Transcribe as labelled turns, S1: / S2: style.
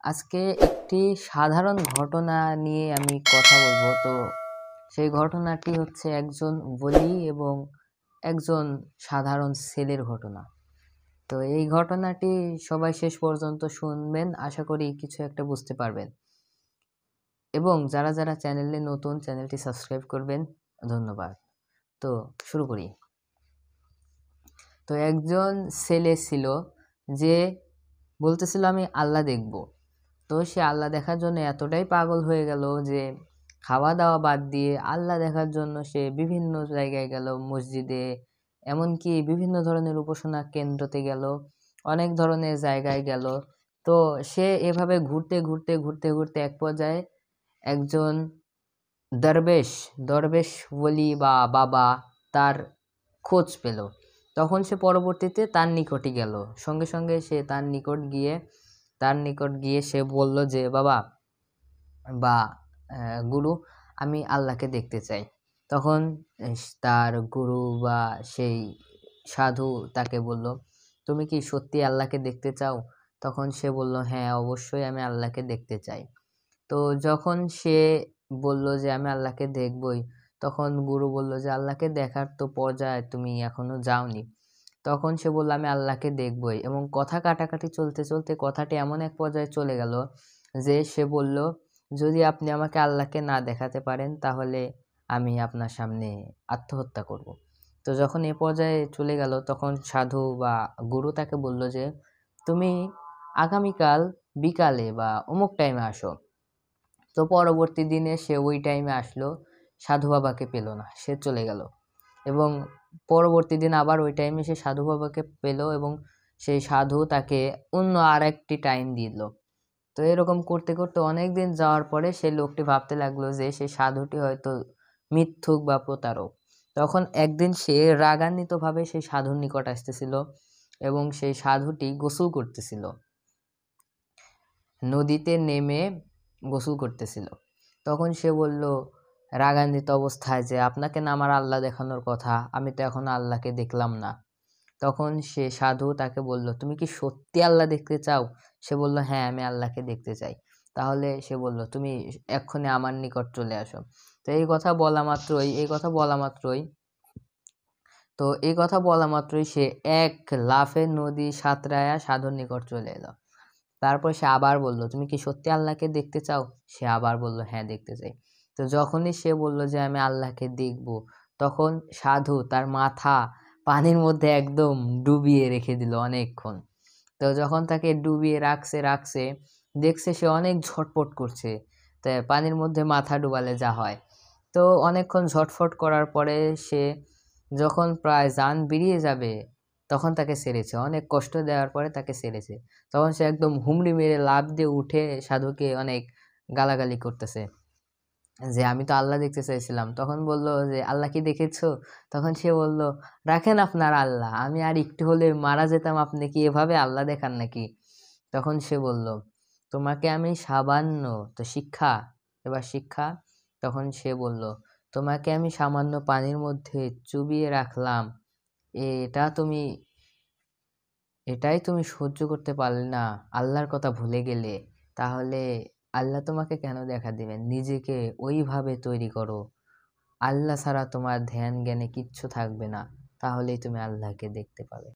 S1: আজকে একটি সাধারণ ঘটনা নিয়ে আমি কথা বলবো। তো সেই ঘটনাটি হচ্ছে একজন ওলি এবং একজন সাধারণ ছেলের ঘটনা। তো এই ঘটনাটি সবাই শেষ পর্যন্ত শুনবেন, আশা করি কিছু একটা বুঝতে পারবেন। এবং যারা যারা চ্যানেলে নতুন, চ্যানেলটি সাবস্ক্রাইব করবেন। ধন্যবাদ। তো শুরু করি। তো একজন ছেলে ছিল যে বলতেছিল আমি আল্লাহ দেখব। তো সে আল্লাহ দেখার জন্য এতটাই পাগল হয়ে গেল যে খাওয়া দাওয়া বাদ দিয়ে আল্লাহ দেখার জন্য সে বিভিন্ন জায়গায় গেল, মসজিদে, এমনকি বিভিন্ন ধরনের উপাসনা কেন্দ্রতে গেল, অনেক ধরনের জায়গায় গেল। তো সে এভাবে ঘুরতে ঘুরতে ঘুরতে ঘুরতে এক পর্যায়ে একজন দরবেশ দরবেশ ওলি বা বাবা তার খোঁজ পেল। তখন সে পরবর্তীতে তার নিকটে গেল। সঙ্গে সঙ্গে সে তার নিকট গিয়ে সে বলল যে বাবা বা গুরু, আমি আল্লাহকে দেখতে চাই। তখন তার গুরু বা সেই সাধু তাকে বলল, তুমি কি সত্যি আল্লাহকে দেখতে চাও? তখন সে বলল, হ্যাঁ, অবশ্যই আমি আল্লাহকে দেখতে চাই। তো যখন সে বলল যে আমি আল্লাহকে দেখবই, তখন গুরু বলল যে আল্লাহকে দেখার তো পর্যায়ে তুমি এখনো যাওনি। তখন সে বলল আমি আল্লাহকে দেখবই, এবং কথা কাটাকাটি চলতে চলতে কথাটি এমন এক পর্যায়ে চলে গেল যে সে বলল, যদি আপনি আমাকে আল্লাহকে না দেখাতে পারেন তাহলে আমি আপনার সামনে আত্মহত্যা করব। তো যখন এ পর্যায়ে চলে গেল তখন সাধু বা গুরু তাকে বলল যে তুমি আগামীকাল বিকালে বা অমুক টাইমে আসো। তো পরবর্তী দিনে সে ওই টাইমে আসলো, সাধু বাবাকে পেল না, সে চলে গেল। এবং পরবর্তী দিন আবার ওই টাইমে সে সাধু বাবাকে পেল এবং সেই সাধু তাকে অন্য আর একটি টাইম দিল। তো এরকম করতে করতে অনেক দিন যাওয়ার পরে সেই লোকটি ভাবতে লাগলো যে সেই সাধুটি হয়তো মিথ্যুক বা প্রতারক। তখন একদিন সে রাগান্বিতভাবে সেই সাধুর নিকট আসতেছিল এবং সেই সাধুটি গোসল করতেছিল, নদীতে নেমে গোসল করতেছিল। তখন সে বলল রাগান্বিত অবস্থায় যে আপনাকে না আমার আল্লাহ দেখানোর কথা, আমি তো এখনো আল্লাহকে দেখলাম না। তখন সে সাধু তাকে বলল, তুমি কি সত্যি আল্লাহ দেখতে চাও? সে বলল, হ্যাঁ, আমি আল্লাহকে দেখতে চাই। তাহলে সে বলল, তুমি এক্ষুনি আমার নিকট চলে আসো। তো এই কথা বলা মাত্রই সে এক লাফে নদী সাঁতরায়া সাধুর নিকট চলে এলো। তারপর সে আবার বলল, তুমি কি সত্যি আল্লাহকে দেখতে চাও? সে আবার বলল, হ্যাঁ, দেখতে চাই। তো যখনই সে বলল যে আমি আল্লাহকে দেখব, তখন সাধু তার মাথা পানির মধ্যে একদম ডুবিয়ে রেখে দিল অনেকক্ষণ। তো যখন তাকে ডুবিয়ে রাখছে দেখছে সে অনেক ঝটপট করছে। তো পানির মধ্যে মাথা ডুবালে যা হয়। তো অনেকক্ষণ ঝটফট করার পরে সে যখন প্রায় জান বেরিয়ে যাবে তখন তাকে ছেড়েছে, অনেক কষ্ট দেওয়ার পরে তাকে ছেড়েছে। তখন সে একদম হুমড়ি মেরে লাফ দিয়ে উঠে সাধুকে অনেক গালাগালি করতেছে যে আমি তো আল্লাহ দেখতে চাইছিলাম। তখন বলল যে আল্লাহ কি দেখেছো? তখন সে বলল, রাখেন আপনার আল্লাহ, আমি আর একটু হলে মারা যেতাম, আপনি কি এভাবে আল্লাহ দেখান নাকি? তখন সে বলল, তোমাকে আমি সামান্য তো শিক্ষা, এবার শিক্ষা। তখন সে বলল, তোমাকে আমি সামান্য পানির মধ্যে চুবিয়ে রাখলাম, এটা তুমি এটাই তুমি সহ্য করতে পারলে না, আল্লাহর কথা ভুলে গেলে, তাহলে আল্লাহ তোমাকে কেন দেখা দিবেন? নিজেকে ওইভাবে তৈরি করো, আল্লাহ ছাড়া তোমার ধ্যান জ্ঞানে কিচ্ছু থাকবে না, তাহলেই তুমি আল্লাহকে দেখতে পাবে।